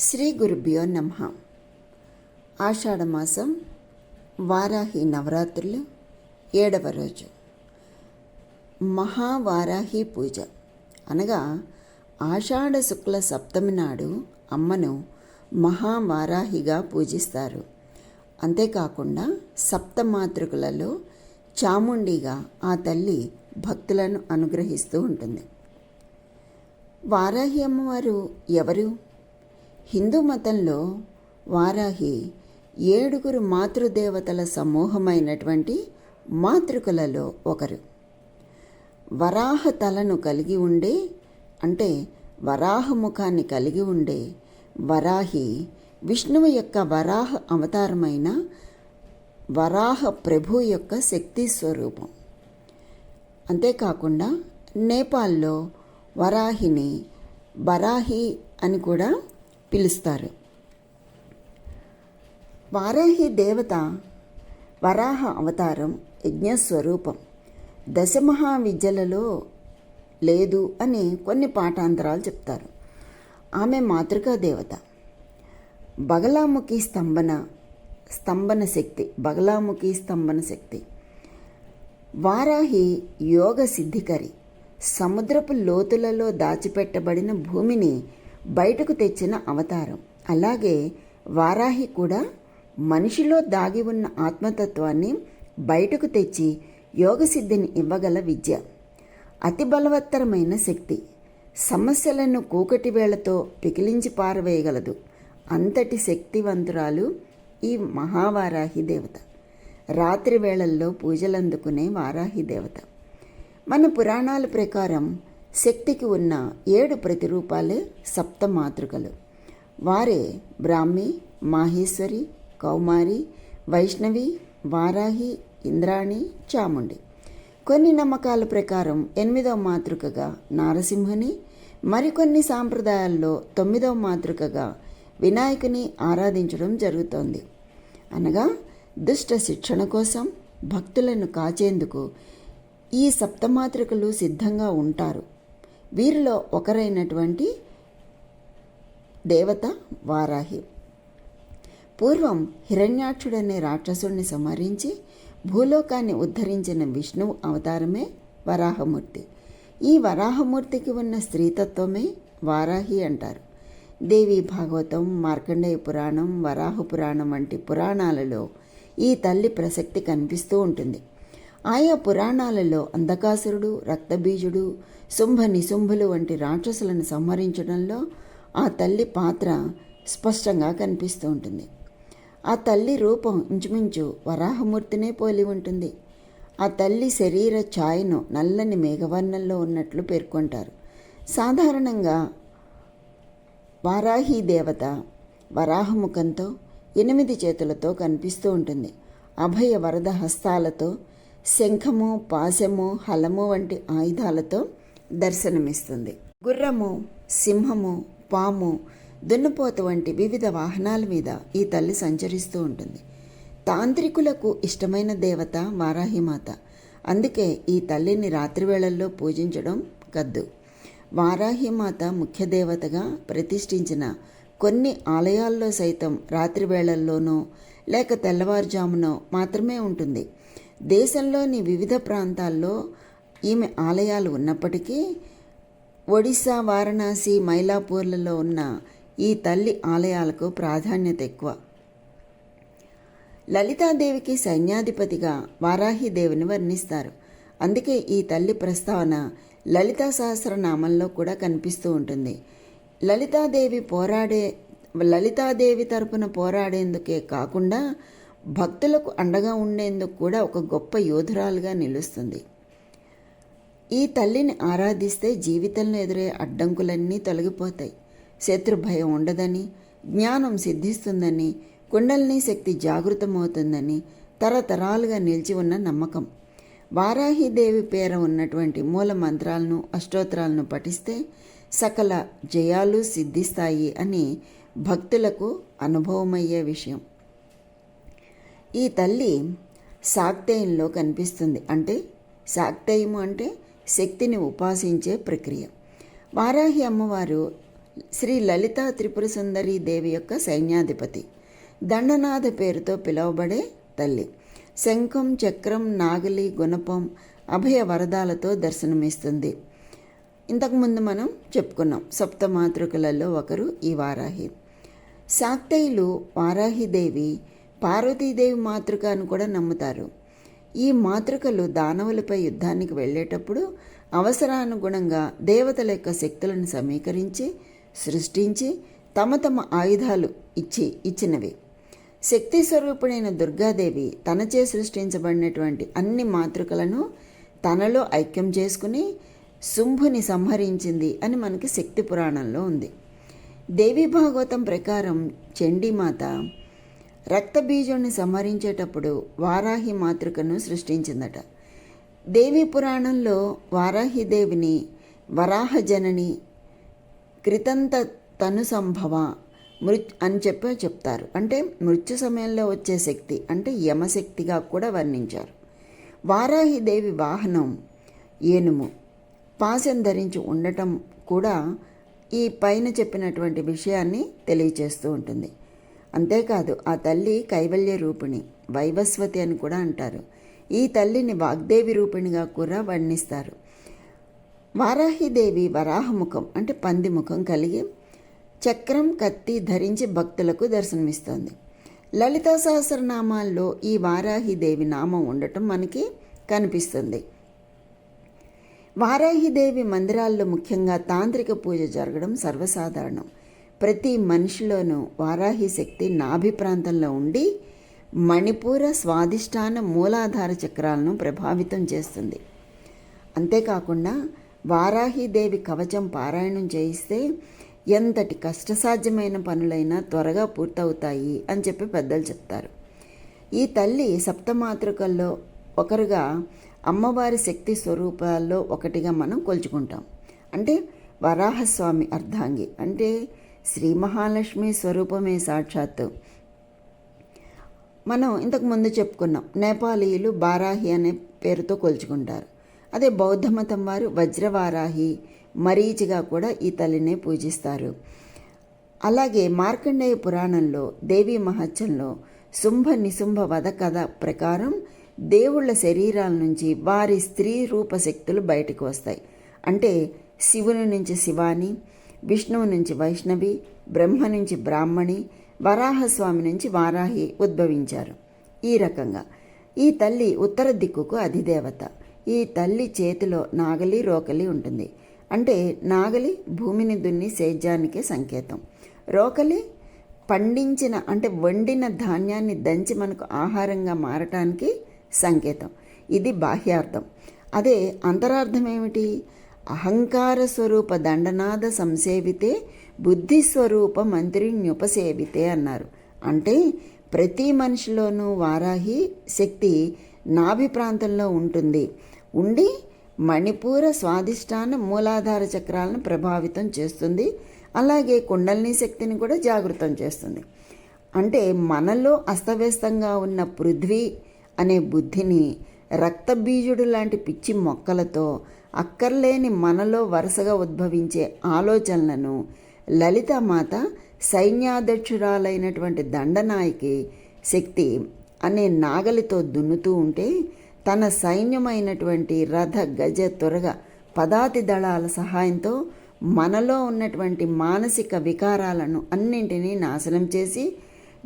శ్రీ గురుభ్యో నమః. ఆషాఢమాసం వారాహి నవరాత్రులు 7వ రోజు మహావారాహి పూజ అనగా ఆషాఢ శుక్ల సప్తమి నాడు అమ్మను మహావారాహిగా పూజిస్తారు. అంతేకాకుండా సప్తమాతృకులలో చాముండిగా ఆ తల్లి భక్తులను అనుగ్రహిస్తూ ఉంటుంది. వారాహి అమ్మవారు ఎవరు? హిందూ మతంలో వారాహి 7 మాతృదేవతల సమూహమైనటువంటి మాతృకలలో ఒకరు. వరాహ తలను కలిగి ఉండే అంటే వరాహ ముఖాన్ని కలిగి ఉండే వరాహి విష్ణువు యొక్క వరాహ అవతారమైన వరాహ ప్రభు యొక్క శక్తి స్వరూపం. అంతేకాకుండా నేపాల్లో వరాహిని బరాహి అని కూడా పిలుస్తారు. వారాహి దేవత వరాహ అవతారం యజ్ఞస్వరూపం. దశమహావిద్యలలో లేదు అని కొన్ని పాఠాంతరాలు చెప్తారు. ఆమె మాతృకా దేవత. బగలాముఖి స్తంభన శక్తి. బగలాముఖి స్తంభన శక్తి. వారాహి యోగ సిద్ధికరి. సముద్రపు లోతులలో దాచిపెట్టబడిన భూమిని బయటకు తెచ్చిన అవతారం. అలాగే వారాహి కూడా మనిషిలో దాగి ఉన్న ఆత్మతత్వాన్ని బయటకు తెచ్చి యోగసిద్ధిని ఇవ్వగల విద్య. అతి బలవత్తరమైన శక్తి. సమస్యలను కూకటి వేళతో పికిలించి పారవేయగలదు. అంతటి శక్తివంతురాలు ఈ మహావారాహి దేవత. రాత్రి వేళల్లో పూజలందుకునే వారాహి దేవత. మన పురాణాల ప్రకారం శక్తికి ఉన్న 7 ప్రతిరూపాలే సప్తమాతృకలు. వారే బ్రాహ్మి, మాహేశ్వరి, కౌమారి, వైష్ణవి, వారాహి, ఇంద్రాణి, చాముండి. కొన్ని నమ్మకాల ప్రకారం 8వ మాతృకగా నారసింహుని, మరికొన్ని సాంప్రదాయాల్లో 9వ మాతృకగా వినాయకుని ఆరాధించడం జరుగుతోంది. అనగా దుష్ట శిక్షణ కోసం భక్తులను కాచేందుకు ఈ సప్తమాతృకలు సిద్ధంగా ఉంటారు. వీరిలో ఒకరైనటువంటి దేవత వారాహి. పూర్వం హిరణ్యాక్షుడనే రాక్షసుడిని సంహరించి భూలోకాన్ని ఉద్ధరించిన విష్ణువు అవతారమే వరాహమూర్తి. ఈ వరాహమూర్తికి ఉన్న స్త్రీతత్వమే వారాహి అంటారు. దేవి భాగవతం, మార్కండేయ పురాణం, వరాహ పురాణం వంటి పురాణాలలో ఈ తల్లి ప్రసక్తి కనిపిస్తూ ఉంటుంది. ఆయా పురాణాలలో అంధకాసురుడు, రక్తబీజుడు, శుంభ నిశుంభులు వంటి రాక్షసులను సంహరించడంలో ఆ తల్లి పాత్ర స్పష్టంగా కనిపిస్తూ ఉంటుంది. ఆ తల్లి రూపం ఇంచుమించు వరాహమూర్తినే పోలి ఉంటుంది. ఆ తల్లి శరీర ఛాయను నల్లని మేఘవర్ణంలో ఉన్నట్లు పేర్కొంటారు. సాధారణంగా వారాహి దేవత వరాహముఖంతో 8 చేతులతో కనిపిస్తూ ఉంటుంది. అభయ వరద హస్తాలతో శంఖము, పాశము, హలము వంటి ఆయుధాలతో దర్శనమిస్తుంది. గుర్రము, సింహము, పాము, దున్నపోతు వంటి వివిధ వాహనాల మీద ఈ తల్లి సంచరిస్తూ ఉంటుంది. తాంత్రికులకు ఇష్టమైన దేవత వారాహిమాత. అందుకే ఈ తల్లిని రాత్రివేళల్లో పూజించడం కద్దు. వారాహిమాత ముఖ్య దేవతగా ప్రతిష్ఠించిన కొన్ని ఆలయాల్లో సైతం రాత్రివేళల్లోనో లేక తెల్లవారుజామునో మాత్రమే ఉంటుంది. దేశంలోని వివిధ ప్రాంతాల్లో ఈమె ఆలయాలు ఉన్నప్పటికీ ఒడిశా, వారణాసి, మైలాపూర్లలో ఉన్న ఈ తల్లి ఆలయాలకు ప్రాధాన్యత ఎక్కువ. లలితాదేవికి సైన్యాధిపతిగా వారాహిదేవిని వర్ణిస్తారు. అందుకే ఈ తల్లి ప్రస్తావన లలితా సహస్రనామంలో కూడా కనిపిస్తూ ఉంటుంది. లలితాదేవి తరపున పోరాడేందుకే కాకుండా భక్తులకు అండగా ఉండేందుకు కూడా ఒక గొప్ప యోధురాలుగా నిలుస్తుంది. ఈ తల్లిని ఆరాధిస్తే జీవితంలో ఎదురయ్యే అడ్డంకులన్నీ తొలగిపోతాయి. శత్రు భయం ఉండదని, జ్ఞానం సిద్ధిస్తుందని, కుండలిని శక్తి జాగృతమవుతుందని తరతరాలుగా నిలిచి ఉన్న నమ్మకం. వారాహిదేవి పేర ఉన్నటువంటి మూల మంత్రాలను, అష్టోత్తరాలను పఠిస్తే సకల జయాలు సిద్ధిస్తాయి అని భక్తులకు అనుభవమయ్యే విషయం. ఈ తల్లి శాక్తేయంలో కనిపిస్తుంది. అంటే శాక్తేయము అంటే శక్తిని ఉపాసించే ప్రక్రియ. వారాహి అమ్మవారు శ్రీ లలితా త్రిపుర సుందరి దేవి యొక్క సైన్యాధిపతి. దండనాథ పేరుతో పిలువబడే తల్లి శంఖం, చక్రం, నాగలి, గుణపం, అభయ వరదాలతో దర్శనమిస్తుంది. ఇంతకుముందు మనం చెప్పుకున్నాం, సప్తమాతృకలలో ఒకరు ఈ వారాహి. శాక్తేయులు వారాహిదేవి పార్వతీదేవి మాతృక అని కూడా నమ్ముతారు. ఈ మాతృకలు దానవులపై యుద్ధానికి వెళ్ళేటప్పుడు అవసరానుగుణంగా దేవతల యొక్క శక్తులను సమీకరించి సృష్టించి తమ తమ ఆయుధాలు ఇచ్చినవి. శక్తి స్వరూపుడైన దుర్గాదేవి తనచే సృష్టించబడినటువంటి అన్ని మాతృకలను తనలో ఐక్యం చేసుకుని శుంభుని సంహరించింది అని మనకి శక్తి పురాణంలో ఉంది. దేవి భాగవతం ప్రకారం చండీమాత రక్తబీజుణ్ణి సంహరించేటప్పుడు వారాహి మాతృకను సృష్టించిందట. దేవి పురాణంలో వారాహిదేవిని వరాహజనని, కృతంత తను సంభవ అని చెప్తారు. అంటే మృత్యు సమయంలో వచ్చే శక్తి, అంటే యమశక్తిగా కూడా వర్ణించారు. వారాహిదేవి వాహనం ఏనుము, పాశం ధరించి ఉండటం కూడా ఈ పైన చెప్పినటువంటి విషయాన్ని తెలియచేస్తూ ఉంటుంది. అంతేకాదు ఆ తల్లి కైవల్య రూపిణి, వైవస్వతి అని కూడా అంటారు. ఈ తల్లిని వాగ్దేవి రూపిణిగా కూడా వర్ణిస్తారు. వారాహిదేవి వరాహముఖం అంటే పంది ముఖం కలిగి చక్రం, కత్తి ధరించి భక్తులకు దర్శనమిస్తోంది. లలితా సహస్రనామాల్లో ఈ వారాహిదేవి నామం ఉండటం మనకి కనిపిస్తుంది. వారాహిదేవి మందిరాల్లో ముఖ్యంగా తాంత్రిక పూజ జరగడం సర్వసాధారణం. ప్రతి మనిషిలోనూ వారాహి శక్తి నాభి ప్రాంతంలో ఉండి మణిపూర, స్వాదిష్టాన, మూలాధార చక్రాలను ప్రభావితం చేస్తుంది. అంతేకాకుండా వారాహిదేవి కవచం పారాయణం చేయిస్తే ఎంతటి కష్టసాధ్యమైన పనులైనా త్వరగా పూర్తవుతాయి అని చెప్పి పెద్దలు చెప్తారు. ఈ తల్లి సప్తమాతృకల్లో ఒకరుగా అమ్మవారి శక్తి స్వరూపాల్లో ఒకటిగా మనం కొలుచుకుంటాం. అంటే వరాహస్వామి అర్ధాంగి, అంటే శ్రీ మహాలక్ష్మి స్వరూపమే సాక్షాత్తు. మనం ఇంతకు ముందు చెప్పుకున్నాం, నేపాలీయులు బారాహి అనే పేరుతో కొలుచుకుంటారు. అదే బౌద్ధ మతం వారు వజ్రవారాహి, మరీచిగా కూడా ఈ తల్లినే పూజిస్తారు. అలాగే మార్కండేయ పురాణంలో దేవీ మహత్యంలో శుంభ నిశుంభ వధ కథ ప్రకారం దేవుళ్ళ శరీరాల నుంచి వారి స్త్రీ రూప శక్తులు బయటకు వస్తాయి. అంటే శివుని నుంచి శివాని, విష్ణువు నుంచి వైష్ణవి, బ్రహ్మ నుంచి బ్రాహ్మణి, వరాహస్వామి నుంచి వారాహి ఉద్భవించారు. ఈ రకంగా ఈ తల్లి ఉత్తర దిక్కుకు అధిదేవత. ఈ తల్లి చేతిలో నాగలి, రోకలి ఉంటుంది. అంటే నాగలి భూమిని దున్ని సేద్యానికే సంకేతం, రోకలి పండించిన అంటే వండిన ధాన్యాన్ని దంచి మనకు ఆహారంగా మారటానికి సంకేతం. ఇది బాహ్యార్థం. అదే అంతరార్థం ఏమిటి? అహంకార స్వరూప దండనాద సంసేవితే బుద్ధిస్వరూప మంత్రిణ్యుపసేవితే అన్నారు. అంటే ప్రతి మనిషిలోనూ వారాహి శక్తి నాభి ప్రాంతంలో ఉండి మణిపూర, స్వాదిష్టాన, మూలాధార చక్రాలను ప్రభావితం చేస్తుంది. అలాగే కుండలిని శక్తిని కూడా జాగృతం చేస్తుంది. అంటే మనలో అస్తవ్యస్తంగా ఉన్న పృథ్వీ అనే బుద్ధిని రక్తబీజుడు లాంటి పిచ్చి మొక్కలతో అక్కర్లేని మనలో వరుసగా ఉద్భవించే ఆలోచనలను లలితామాత సైన్యాధ్యక్షురాలైనటువంటి దండనాయకి శక్తి అనే నాగలితో దున్నుతూ ఉంటే తన సైన్యమైనటువంటి రథ, గజ, తురగ, పదాతి దళాల సహాయంతో మనలో ఉన్నటువంటి మానసిక వికారాలను అన్నింటినీ నాశనం చేసి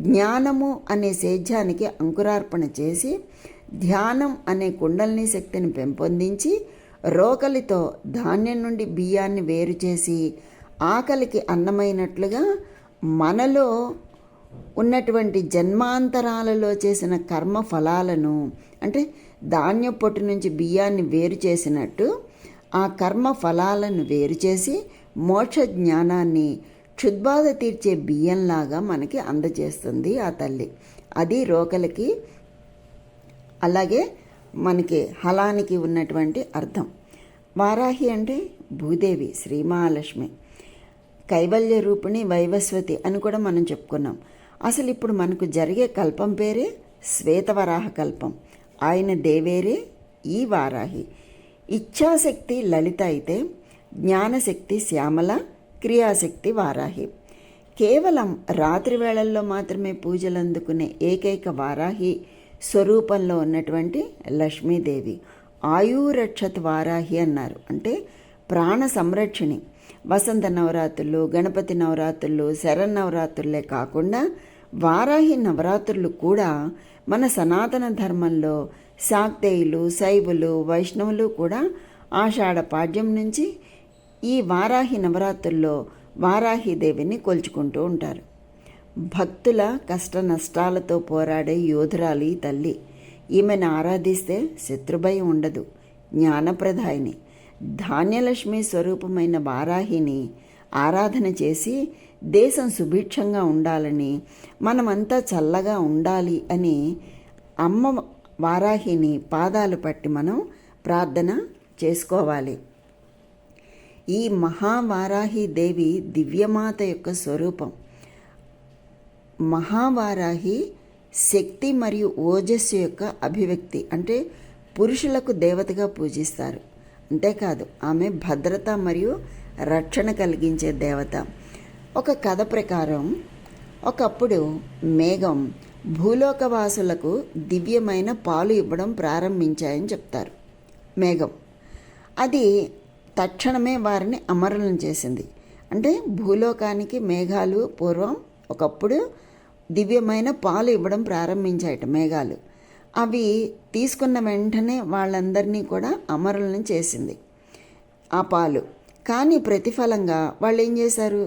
జ్ఞానము అనే సేద్యానికి అంకురార్పణ చేసి ధ్యానం అనే కుండలిని శక్తిని పెంపొందించి రోకలితో ధాన్యం నుండి బియ్యాన్ని వేరు చేసి ఆకలికి అన్నమైనట్లుగా మనలో ఉన్నటువంటి జన్మాంతరాలలో చేసిన కర్మ ఫలాలను, అంటే ధాన్య పొట్టు నుంచి బియ్యాన్ని వేరు చేసినట్టు ఆ కర్మ ఫలాలను వేరు చేసి మోక్ష జ్ఞానాన్ని క్షుద్బాధ తీర్చే బియ్యంలాగా మనకి అందజేస్తుంది ఆ తల్లి. అది రోకలికి అలాగే మనకి హలానికి ఉన్నటువంటి అర్థం. వారాహి అంటే భూదేవి, శ్రీ మహాలక్ష్మి, కైవల్య రూపిణి, వైవస్వతి అని కూడా మనం చెప్పుకున్నాం. అసలు ఇప్పుడు మనకు జరిగే కల్పం పేరే శ్వేతవరాహ కల్పం. ఆయన దేవేరే ఈ వారాహి. ఇచ్ఛాశక్తి లలిత అయితే జ్ఞానశక్తి శ్యామల, క్రియాశక్తి వారాహి. కేవలం రాత్రి వేళల్లో మాత్రమే పూజలు అందుకునే ఏకైక వారాహి స్వరూపంలో ఉన్నటువంటి లక్ష్మీదేవి ఆయురక్షత్ వారాహి అన్నారు. అంటే ప్రాణ సంరక్షణి. వసంత నవరాత్రులు, గణపతి నవరాత్రులు, శరన్నవరాత్రులే కాకుండా వారాహి నవరాత్రులు కూడా మన సనాతన ధర్మంలో శాక్తేయులు, శైవులు, వైష్ణవులు కూడా ఆషాఢ పాడ్యం నుంచి ఈ వారాహి నవరాత్రుల్లో వారాహిదేవిని కొలుచుకుంటూ ఉంటారు. భక్తుల కష్ట నష్టాలతో పోరాడే యోధురాలు ఈ తల్లి. ఈమెను ఆరాధిస్తే శత్రుభయం ఉండదు. జ్ఞానప్రదాయిని, ధాన్యలక్ష్మి స్వరూపమైన వారాహిని ఆరాధన చేసి దేశం సుభిక్షంగా ఉండాలని, మనమంతా చల్లగా ఉండాలి అని అమ్మ వారాహిని పాదాలు పట్టి మనం ప్రార్థన చేసుకోవాలి. ఈ మహావారాహి దేవి దివ్యమాత యొక్క స్వరూపం. మహావారాహి శక్తి మరియు ఓజస్సు యొక్క అభివ్యక్తి. అంటే పురుషులకు దేవతగా పూజిస్తారు. అంతేకాదు ఆమె భద్రత మరియు రక్షణ కలిగించే దేవత. ఒక కథ ప్రకారం ఒకప్పుడు మేఘం భూలోకవాసులకు దివ్యమైన పాలు ఇవ్వడం ప్రారంభించాయని చెప్తారు. మేఘం అది తక్షణమే వారిని అమరులను చేసింది. అంటే భూలోకానికి మేఘాలు పూర్వం ఒకప్పుడు దివ్యమైన పాలు ఇవ్వడం ప్రారంభించాయట మేఘాలు. అవి తీసుకున్న వెంటనే వాళ్ళందరినీ కూడా అమరులను చేసింది ఆ పాలు. కానీ ప్రతిఫలంగా వాళ్ళు ఏం చేశారు,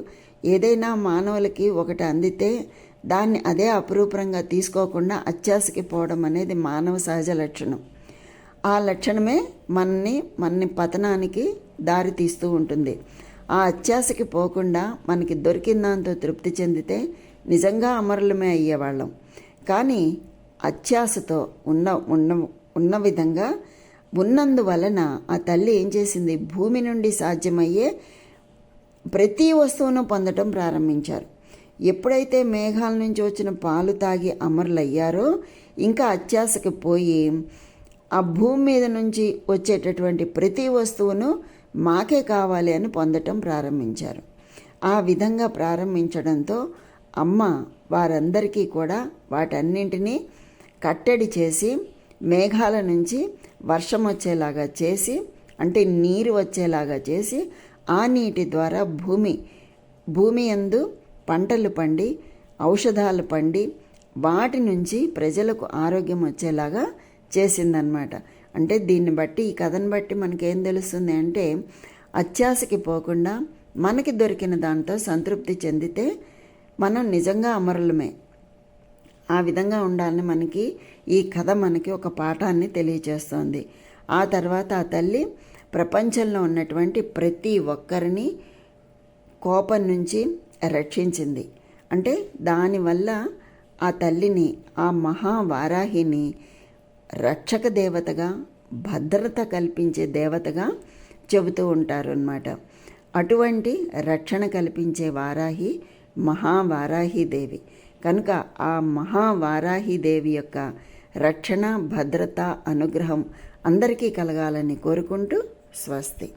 ఏదైనా మానవులకి ఒకటి అందితే దాన్ని అదే అపురూపంగా తీసుకోకుండా అత్యాశకి పోవడం అనేది మానవ సహజ లక్షణం. ఆ లక్షణమే మనని పతనానికి దారి తీస్తూ ఉంటుంది. ఆ అత్యాశకి పోకుండా మనకి దొరికిన దాంతో తృప్తి చెందితే నిజంగా అమరులమే అయ్యేవాళ్ళం. కానీ అత్యాశతో ఉన్న విధంగా ఉన్నందువలన ఆ తల్లి ఏం చేసింది, భూమి నుండి సాధ్యమయ్యే ప్రతి వస్తువును పొందటం ప్రారంభించారు. ఎప్పుడైతే మేఘాల నుంచి వచ్చిన పాలు తాగి అమరులయ్యారో ఇంకా అత్యాశకి పోయి ఆ భూమి మీద నుంచి వచ్చేటటువంటి ప్రతి వస్తువును మాకే కావాలి అని పొందటం ప్రారంభించారు. ఆ విధంగా ప్రారంభించడంతో అమ్మ వారందరికీ కూడా వాటన్నింటినీ కట్టడి చేసి మేఘాల నుంచి వర్షం వచ్చేలాగా చేసి, అంటే నీరు వచ్చేలాగా చేసి, ఆ నీటి ద్వారా భూమి యందు పంటలు పండి ఔషధాలు పండి వాటి నుంచి ప్రజలకు ఆరోగ్యం వచ్చేలాగా చేసిందనమాట. అంటే దీన్ని బట్టి, ఈ కథను బట్టి మనకేం తెలుస్తుంది అంటే అత్యాశకి పోకుండా మనకి దొరికిన దాంతో సంతృప్తి చెందితే మనం నిజంగా అమరులమే. ఆ విధంగా ఉండాలని మనకి ఈ కథ మనకి ఒక పాఠాన్ని తెలియజేస్తోంది. ఆ తర్వాత ఆ తల్లి ప్రపంచంలో ఉన్నటువంటి ప్రతి ఒక్కరిని కోపం నుంచి రక్షించింది. అంటే దానివల్ల ఆ తల్లిని, ఆ మహావారాహిని రక్షక దేవతగా, భద్రత కల్పించే దేవతగా చెబుతూ ఉంటారు అన్నమాట. అటువంటి రక్షణ కల్పించే వారాహి మహావారాహి దేవి. కనుక ఆ మహావారాహి దేవి యొక్క రక్షణ, భద్రత, అనుగ్రహం అందరికీ కలగాలని కోరుకుంటూ స్వస్తి.